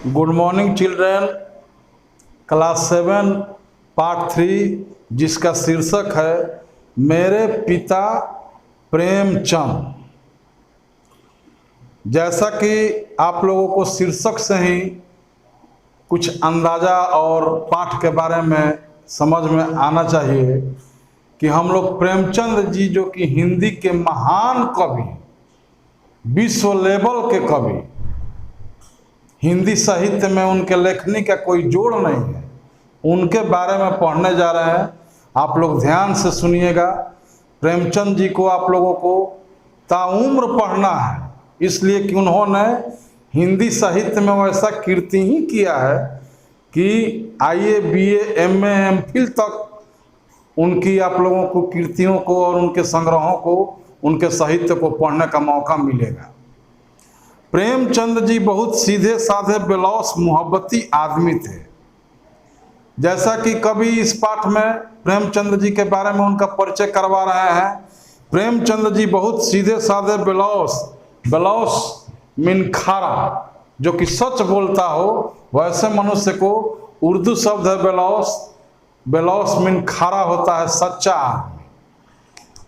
Good morning children. Class 7 part 3 जिसका शीर्षक है मेरे पिता प्रेमचंद। जैसा कि आप लोगों को शीर्षक से ही कुछ अंदाज़ा और पाठ के बारे में समझ में आना चाहिए कि हम लोग प्रेमचंद जी जो कि हिंदी के महान कवि, विश्व लेवल के कवि, हिंदी साहित्य में उनके लेखनी का कोई जोड़ नहीं है, उनके बारे में पढ़ने जा रहे हैं। आप लोग ध्यान से सुनिएगा। प्रेमचंद जी को आप लोगों को ताउम्र पढ़ना है, इसलिए कि उन्होंने हिंदी साहित्य में वैसा कीर्ति ही किया है कि IA BA MA MPhil तक उनकी आप लोगों को कीर्तियों को और उनके संग्रहों को, उनके साहित्य को पढ़ने का मौका मिलेगा। प्रेमचंद जी बहुत सीधे साधे बेलौस मोहब्बती आदमी थे। जैसा कि कवि इस पाठ में प्रेमचंद जी के बारे में उनका परिचय करवा रहे हैं। प्रेमचंद जी बहुत सीधे साधे बेलौस मीन खारा, जो कि सच बोलता हो, वैसे मनुष्य को उर्दू शब्द है बेलौस मीन खारा होता है, सच्चा आदमी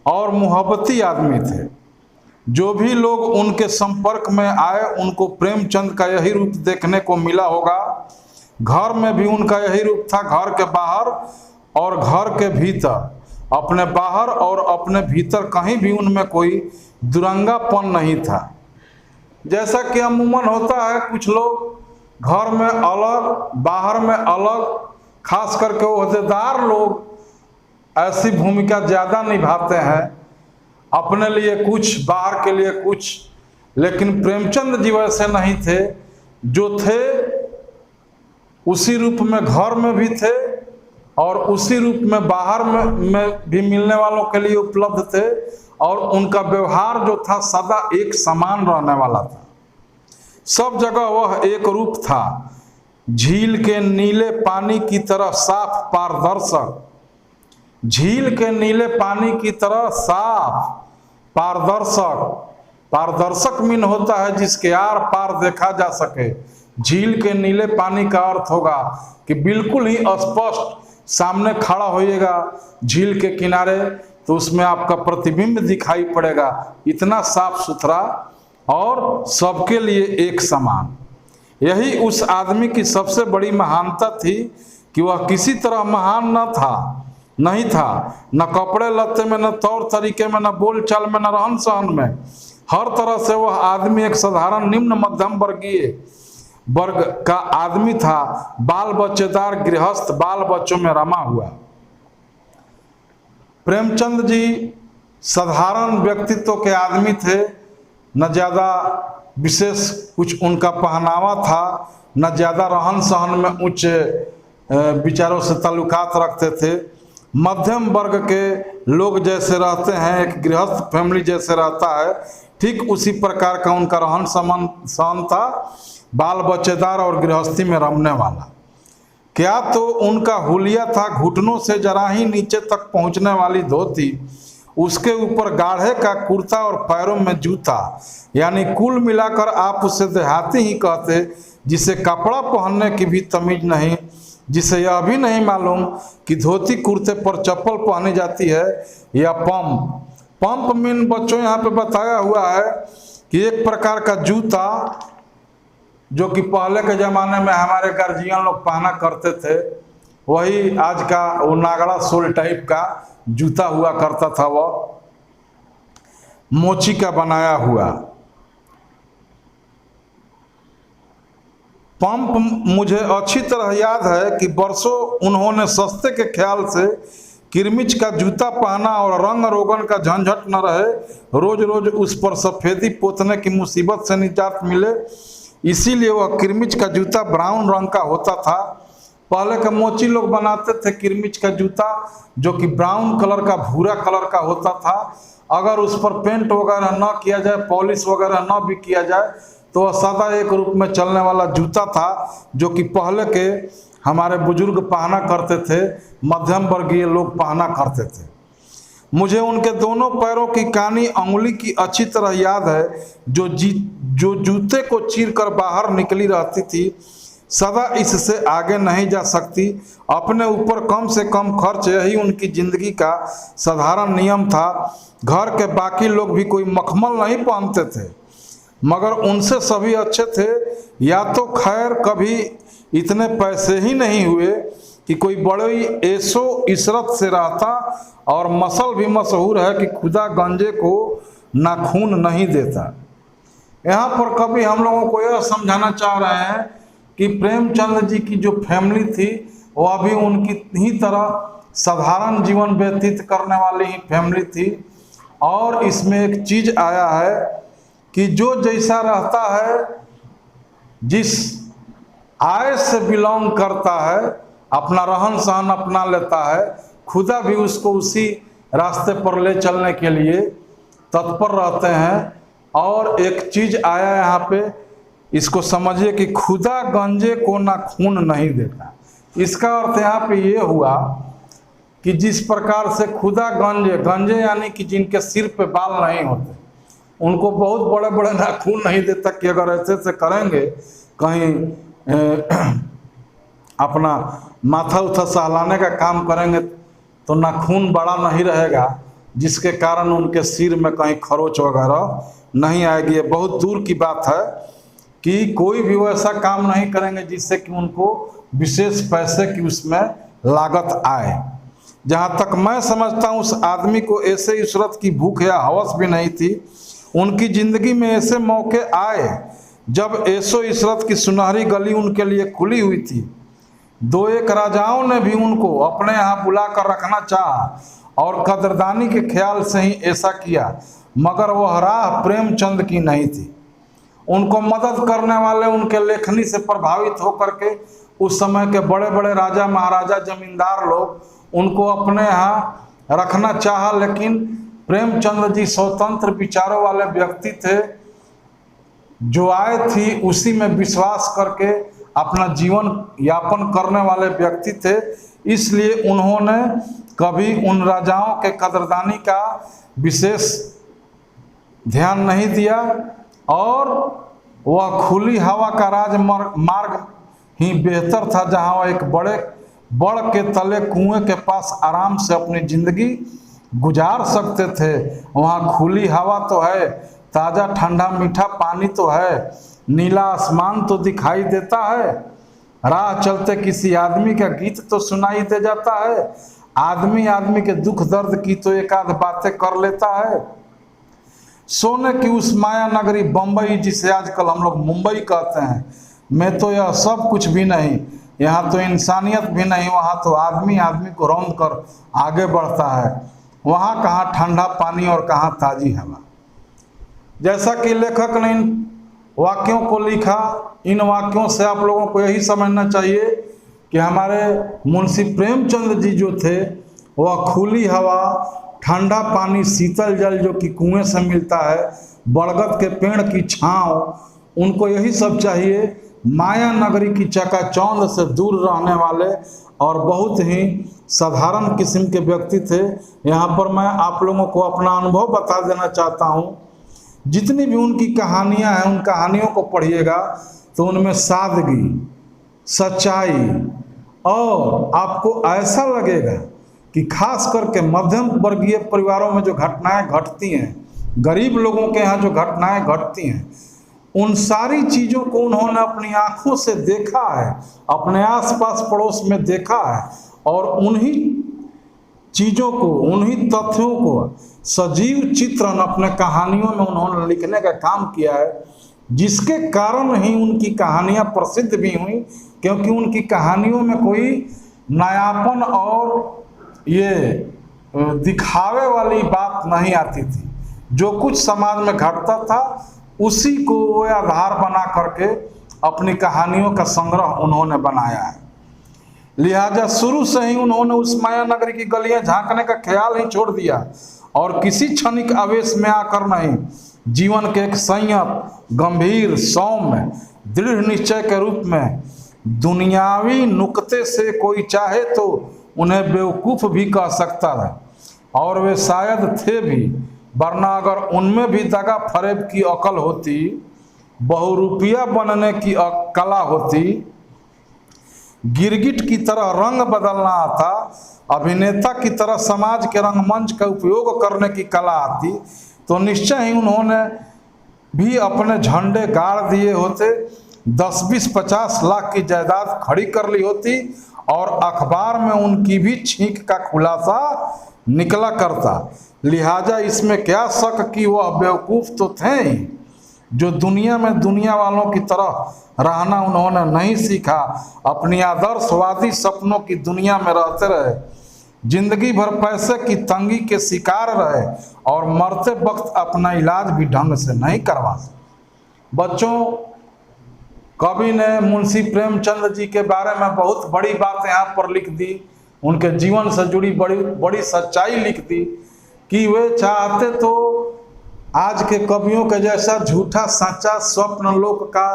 और मोहब्बती आदमी थे। जो भी लोग उनके संपर्क में आए उनको प्रेमचंद का यही रूप देखने को मिला होगा। घर में भी उनका यही रूप था, घर के बाहर और घर के भीतर, अपने बाहर और अपने भीतर कहीं भी उनमें कोई दुरंगापन नहीं था। जैसा कि अमूमन होता है, कुछ लोग घर में अलग बाहर में अलग, खास करके ओहदेदार लोग ऐसी भूमिका ज़्यादा निभाते हैं, अपने लिए कुछ बाहर के लिए कुछ। लेकिन प्रेमचंद जी वैसे नहीं थे। जो थे उसी रूप में घर में भी थे और उसी रूप में बाहर में भी मिलने वालों के लिए उपलब्ध थे, और उनका व्यवहार जो था सदा एक समान रहने वाला था। सब जगह वह एक रूप था, झील के नीले पानी की तरह साफ पारदर्शक। झील के नीले पानी की तरह साफ पारदर्शक मीन होता है जिसके आर पार देखा जा सके। झील के नीले पानी का अर्थ होगा कि बिल्कुल ही स्पष्ट सामने खड़ा होइएगा झील के किनारे तो उसमें आपका प्रतिबिंब दिखाई पड़ेगा, इतना साफ सुथरा और सबके लिए एक समान। यही उस आदमी की सबसे बड़ी महानता थी कि वह किसी तरह महान नहीं था, न कपड़े लत्ते में, न तौर तरीके में, न बोल चाल में, न रहन सहन में। हर तरह से वह आदमी एक साधारण निम्न मध्यम वर्ग का आदमी था, बाल बच्चेदार गृहस्थ, बाल बच्चों में रमा हुआ। प्रेमचंद जी साधारण व्यक्तित्व के आदमी थे, न ज़्यादा विशेष कुछ उनका पहनावा था, न ज़्यादा रहन सहन में उच्च विचारों से ताल्लुकात रखते थे। मध्यम वर्ग के लोग जैसे रहते हैं, एक गृहस्थ फैमिली जैसे रहता है, ठीक उसी प्रकार का उनका रहन सहन था, बाल बच्चेदार और गृहस्थी में रमने वाला। क्या तो उनका हुलिया था घुटनों से जरा ही नीचे तक पहुंचने वाली धोती, उसके ऊपर गाढ़े का कुर्ता और पैरों में जूता, यानी कुल मिलाकर आप उसे देहाती ही कहते, जिसे कपड़ा पहनने की भी तमीज नहीं, जिसे यह भी नहीं मालूम कि धोती कुर्ते पर चप्पल पहनी जाती है या पंप मीन बच्चों यहाँ पे बताया हुआ है कि एक प्रकार का जूता जो कि पहले के ज़माने में हमारे गार्जियन लोग पहना करते थे, वही आज का वो नागड़ा सोल टाइप का जूता हुआ करता था, वह मोची का बनाया हुआ। पंप मुझे अच्छी तरह याद है कि बरसों उन्होंने सस्ते के ख्याल से किरमिच का जूता पहना और रंग रोगन का झंझट न रहे, रोज रोज उस पर सफ़ेदी पोतने की मुसीबत से निजात मिले, इसीलिए वह किरमिच का जूता ब्राउन रंग का होता था। पहले के मोची लोग बनाते थे किरमिच का जूता, जो कि ब्राउन कलर का, भूरा कलर का होता था। अगर उस पर पेंट वगैरह न किया जाए, पॉलिश वगैरह न भी किया जाए, तो वह सादा एक रूप में चलने वाला जूता था, जो कि पहले के हमारे बुजुर्ग पहना करते थे, मध्यम वर्गीय लोग पहना करते थे। मुझे उनके दोनों पैरों की कानी अंगुली की अच्छी तरह याद है, जो जूते को चीरकर बाहर निकली रहती थी। सदा इससे आगे नहीं जा सकती। अपने ऊपर कम से कम खर्च, यही उनकी जिंदगी का साधारण नियम था। घर के बाकी लोग भी कोई मखमल नहीं पहनते थे, मगर उनसे सभी अच्छे थे। या तो खैर कभी इतने पैसे ही नहीं हुए कि कोई बड़ी ऐशो इशरत से रहता, और मसल भी मशहूर है कि खुदा गंजे को नाखून नहीं देता। यहाँ पर कभी हम लोगों को यह समझाना चाह रहे हैं कि प्रेमचंद जी की जो फैमिली थी वह भी उनकी ही तरह साधारण जीवन व्यतीत करने वाली ही फैमिली थी। और इसमें एक चीज आया है कि जो जैसा रहता है, जिस आय से बिलोंग करता है, अपना रहन सहन अपना लेता है, खुदा भी उसको उसी रास्ते पर ले चलने के लिए तत्पर रहते हैं। और एक चीज आया यहाँ पे, इसको समझिए कि खुदा गंजे को ना खून नहीं देता। इसका अर्थ यहाँ पे ये हुआ कि जिस प्रकार से खुदा गंजे, गंजे यानी कि जिनके सिर पे बाल नहीं होते, उनको बहुत बड़े बड़े नाखून नहीं देता कि अगर ऐसे से करेंगे, कहीं अपना माथा उथा सहलाने का काम करेंगे तो नाखून बड़ा नहीं रहेगा, जिसके कारण उनके सिर में कहीं खरोच वगैरह नहीं आएगी। ये बहुत दूर की बात है कि कोई भी वैसा काम नहीं करेंगे जिससे कि उनको विशेष पैसे की उसमें लागत आए। जहाँ तक मैं समझता हूँ, उस आदमी को ऐसे इशरत की भूख या हवस भी नहीं थी। उनकी ज़िंदगी में ऐसे मौके आए जब ऐसो इशरत की सुनहरी गली उनके लिए खुली हुई थी। दो एक राजाओं ने भी उनको अपने यहाँ बुला कर रखना चाहा और कदरदानी के ख्याल से ही ऐसा किया, मगर वह राह प्रेमचंद की नहीं थी। उनको मदद करने वाले उनके लेखनी से प्रभावित होकर के उस समय के बड़े बड़े राजा महाराजा जमींदार लोग उनको अपने यहाँ रखना चाहा, लेकिन प्रेमचंद जी स्वतंत्र विचारों वाले व्यक्ति थे। जो आय थी उसी में विश्वास करके अपना जीवन यापन करने वाले व्यक्ति थे। इसलिए उन्होंने कभी उन राजाओं के कदरदानी का विशेष ध्यान नहीं दिया, और वह खुली हवा का राजमार्ग ही बेहतर था, जहां वह एक बड़ के तले कुएं के पास आराम से अपनी जिंदगी गुजार सकते थे। वहाँ खुली हवा तो है, ताज़ा ठंडा मीठा पानी तो है, नीला आसमान तो दिखाई देता है, राह चलते किसी आदमी का गीत तो सुनाई दे जाता है, आदमी के दुख दर्द की तो एक आध बातें कर लेता है। सोने की उस माया नगरी बम्बई, जिसे आजकल हम लोग मुंबई कहते हैं, में तो यह सब कुछ भी नहीं। यहाँ तो इंसानियत भी नहीं, वहाँ तो आदमी को रौंद कर आगे बढ़ता है। वहाँ कहाँ ठंडा पानी और कहाँ ताज़ी हवा। जैसा कि लेखक ने इन वाक्यों को लिखा, इन वाक्यों से आप लोगों को यही समझना चाहिए कि हमारे मुंशी प्रेमचंद जी जो थे, वह खुली हवा, ठंडा पानी, शीतल जल जो कि कुएं से मिलता है, बरगद के पेड़ की छांव, उनको यही सब चाहिए। माया नगरी की चकाचौंध से दूर रहने वाले और बहुत ही साधारण किस्म के व्यक्ति थे। यहाँ पर मैं आप लोगों को अपना अनुभव बता देना चाहता हूँ। जितनी भी उनकी कहानियाँ हैं, उन कहानियों को पढ़िएगा तो उनमें सादगी, सच्चाई, और आपको ऐसा लगेगा कि खास करके मध्यम वर्गीय परिवारों में जो घटनाएं घटती हैं, गरीब लोगों के यहाँ जो घटनाएं घटती हैं, उन सारी चीज़ों को उन्होंने अपनी आंखों से देखा है, अपने आसपास पड़ोस में देखा है, और उन्हीं चीज़ों को, उन्हीं तथ्यों को सजीव चित्रण अपने कहानियों में उन्होंने लिखने का काम किया है, जिसके कारण ही उनकी कहानियाँ प्रसिद्ध भी हुई। क्योंकि उनकी कहानियों में कोई नयापन और ये दिखावे वाली बात नहीं आती थी। जो कुछ समाज में घटता था उसी को वो आधार बना करके अपनी कहानियों का संग्रह उन्होंने बनाया है। लिहाजा शुरू से ही उन्होंने उस माया नगरी की गलियां झांकने का ख्याल ही छोड़ दिया, और किसी क्षणिक आवेश में आकर नहीं, जीवन के एक संयत, गंभीर, सौम्य, दृढ़ निश्चय के रूप में दुनियावी नुक्ते से कोई चाहे तो उन्हें बेवकूफ़ भी कह सकता है, और वे शायद थे भी, वरना अगर उनमें भी दगा फरेब की अकल होती, बहुरूपिया बनने की कला होती, गिरगिट की तरह रंग बदलना आता, अभिनेता की तरह समाज के रंगमंच का उपयोग करने की कला आती, तो निश्चय ही उन्होंने भी अपने झंडे गाड़ दिए होते, 10-20-50 लाख की जायदाद खड़ी कर ली होती और अखबार में उनकी भी छींक का खुलासा निकला करता। लिहाजा इसमें क्या शक कि वह बेवकूफ़ तो थे ही, जो दुनिया में दुनिया वालों की तरह रहना उन्होंने नहीं सीखा, अपनी आदर्शवादी सपनों की दुनिया में रहते रहे, जिंदगी भर पैसे की तंगी के शिकार रहे और मरते वक्त अपना इलाज भी ढंग से नहीं करवा सके। बच्चों, कवि ने मुंशी प्रेमचंद जी के बारे में बहुत बड़ी बात यहाँ पर लिख दी, उनके जीवन से जुड़ी बड़ी बड़ी सच्चाई लिख दी कि वे चाहते तो आज के कवियों के जैसा झूठा सच्चा स्वप्न लोक का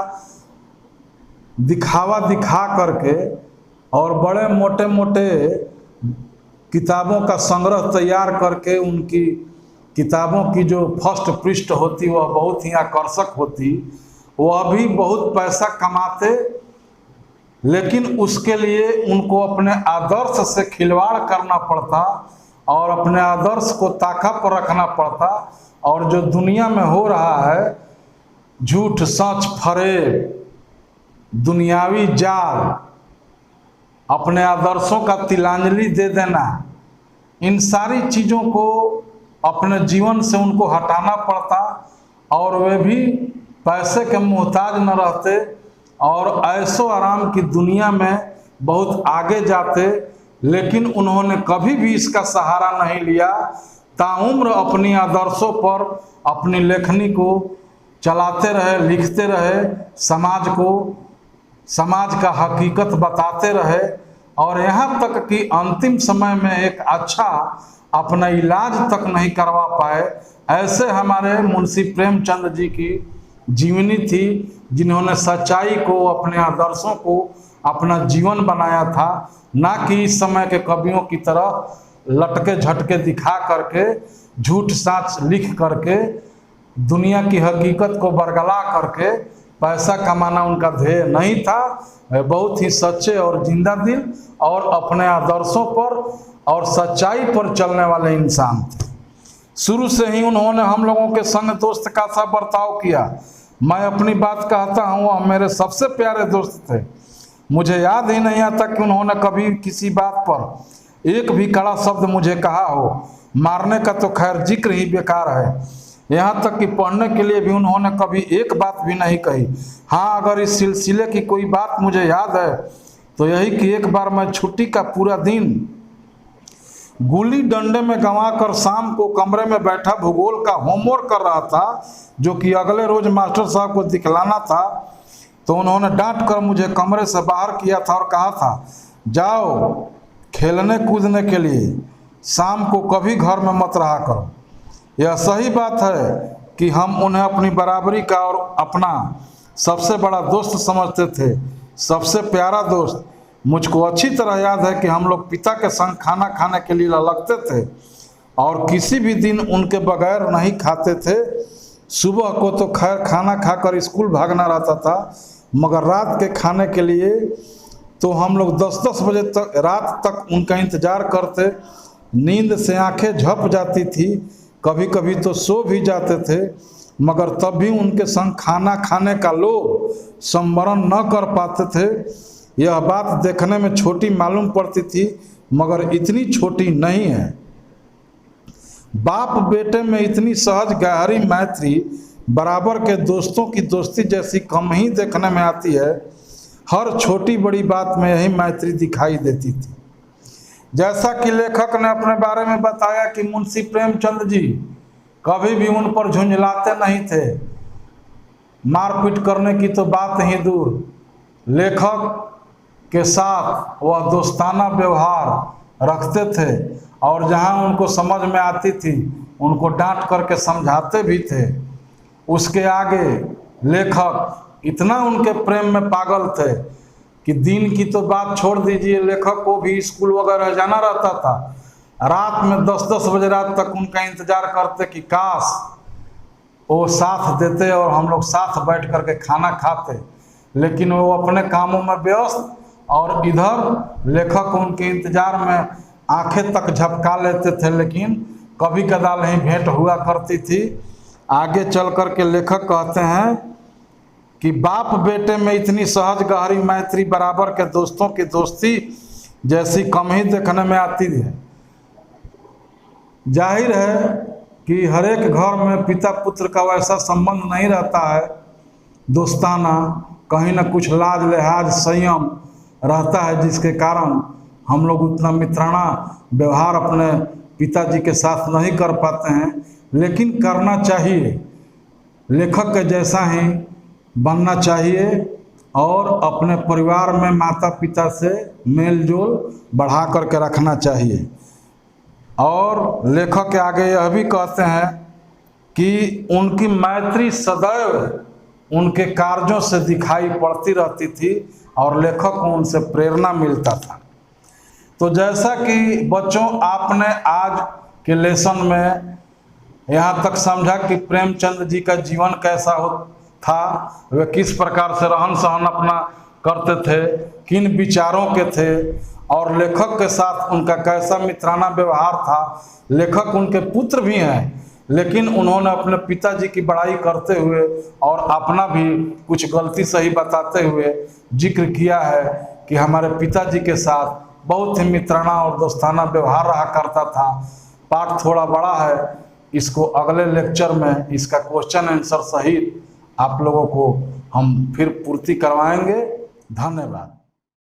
दिखावा दिखा करके और बड़े मोटे मोटे किताबों का संग्रह तैयार करके उनकी किताबों की जो फर्स्ट पृष्ठ होती वह बहुत ही आकर्षक होती, वह भी बहुत पैसा कमाते, लेकिन उसके लिए उनको अपने आदर्श से खिलवाड़ करना पड़ता और अपने आदर्श को ताका पर रखना पड़ता। और जो दुनिया में हो रहा है झूठ सच फरेब दुनियावी जाल, अपने आदर्शों का तिलांजलि दे देना, इन सारी चीज़ों को अपने जीवन से उनको हटाना पड़ता और वे भी पैसे के मोहताज न रहते और ऐशो आराम की दुनिया में बहुत आगे जाते। लेकिन उन्होंने कभी भी इसका सहारा नहीं लिया, ताउम्र अपनी आदर्शों पर अपनी लेखनी को चलाते रहे, लिखते रहे, समाज का हकीकत बताते रहे और यहाँ तक कि अंतिम समय में एक अच्छा अपना इलाज तक नहीं करवा पाए। ऐसे हमारे मुंशी प्रेमचंद जी की जीवनी थी, जिन्होंने सच्चाई को, अपने आदर्शों को अपना जीवन बनाया था, ना कि इस समय के कवियों की तरह लटके झटके दिखा करके झूठ साच लिख करके दुनिया की हकीकत को बरगला करके पैसा कमाना उनका ध्येय नहीं था। बहुत ही सच्चे और जिंदा दिल और अपने आदर्शों पर और सच्चाई पर चलने वाले इंसान थे। शुरू से ही उन्होंने हम लोगों के संग दोस्त का सा बर्ताव किया। मैं अपनी बात कहता हूँ, वह मेरे सबसे प्यारे दोस्त थे। मुझे याद ही नहीं आता कि उन्होंने कभी किसी बात पर एक भी कड़ा शब्द मुझे कहा हो। मारने का तो खैर जिक्र ही बेकार है, यहाँ तक कि पढ़ने के लिए भी उन्होंने कभी एक बात भी नहीं कही। हाँ, अगर इस सिलसिले की कोई बात मुझे याद है तो यही कि एक बार मैं छुट्टी का पूरा दिन गुल्ली डंडे में गंवाकर शाम को कमरे में बैठा भूगोल का होमवर्क कर रहा था, जो कि अगले रोज मास्टर साहब को दिखलाना था। तो उन्होंने डांट कर मुझे कमरे से बाहर किया था और कहा था, जाओ खेलने कूदने के लिए, शाम को कभी घर में मत रहा करो। यह सही बात है कि हम उन्हें अपनी बराबरी का और अपना सबसे बड़ा दोस्त समझते थे, सबसे प्यारा दोस्त। मुझको अच्छी तरह याद है कि हम लोग पिता के संग खाना खाने के लिए ललकते थे और किसी भी दिन उनके बगैर नहीं खाते थे। सुबह को तो खैर खाना खाकर स्कूल भागना रहता था, मगर रात के खाने के लिए तो हम लोग 10-10 बजे तक रात तक उनका इंतज़ार करते। नींद से आंखें झप जाती थी, कभी कभी तो सो भी जाते थे, मगर तब भी उनके संग खाना खाने का लोभ संवरण न कर पाते थे। यह बात देखने में छोटी मालूम पड़ती थी, मगर इतनी छोटी नहीं है। बाप बेटे में इतनी सहज गहरी मैत्री बराबर के दोस्तों की दोस्ती जैसी कम ही देखने में आती है। हर छोटी बड़ी बात में यही मैत्री दिखाई देती थी। जैसा कि लेखक ने अपने बारे में बताया कि मुंशी प्रेमचंद जी कभी भी उन पर झुंझलाते नहीं थे। मारपीट करने की तो बात ही दूर, लेखक के साथ वह दोस्ताना व्यवहार रखते थे और जहां उनको समझ में आती थी उनको डांट करके समझाते भी थे। उसके आगे लेखक इतना उनके प्रेम में पागल थे कि दिन की तो बात छोड़ दीजिए, लेखक को भी स्कूल वगैरह जाना रहता था। रात में 10-10 बजे रात तक उनका इंतजार करते कि काश वो साथ देते और हम लोग साथ बैठ करके खाना खाते, लेकिन वो अपने कामों में व्यस्त और इधर लेखक उनके इंतजार में आंखें तक झपका लेते थे, लेकिन कभी कदार नहीं भेंट हुआ करती थी। आगे चल कर के लेखक कहते हैं कि बाप बेटे में इतनी सहज गहरी मैत्री, बराबर के दोस्तों की दोस्ती जैसी कम ही देखने में आती है। जाहिर है कि हर एक घर में पिता पुत्र का वैसा संबंध नहीं रहता है दोस्ताना, कहीं ना कुछ लाज लिहाज संयम रहता है, जिसके कारण हम लोग उतना मित्राना व्यवहार अपने पिताजी के साथ नहीं कर पाते हैं, लेकिन करना चाहिए। लेखक के जैसा ही बनना चाहिए और अपने परिवार में माता पिता से मेल जोल बढ़ा करके रखना चाहिए। और लेखक के आगे यह भी कहते हैं कि उनकी मैत्री सदैव उनके कार्यों से दिखाई पड़ती रहती थी और लेखक को उनसे प्रेरणा मिलता था। तो जैसा कि बच्चों आपने आज के लेसन में यहाँ तक समझा कि प्रेमचंद जी का जीवन कैसा था, वे किस प्रकार से रहन सहन अपना करते थे, किन विचारों के थे, और लेखक के साथ उनका कैसा मित्राना व्यवहार था। लेखक उनके पुत्र भी हैं, लेकिन उन्होंने अपने पिताजी की बड़ाई करते हुए और अपना भी कुछ गलती सही बताते हुए जिक्र किया है कि हमारे पिताजी के साथ बहुत ही मित्राना और दोस्ताना व्यवहार रहा करता था। पाठ थोड़ा बड़ा है, इसको अगले लेक्चर में इसका क्वेश्चन आंसर सहित आप लोगों को हम फिर पूर्ति करवाएंगे। धन्यवाद।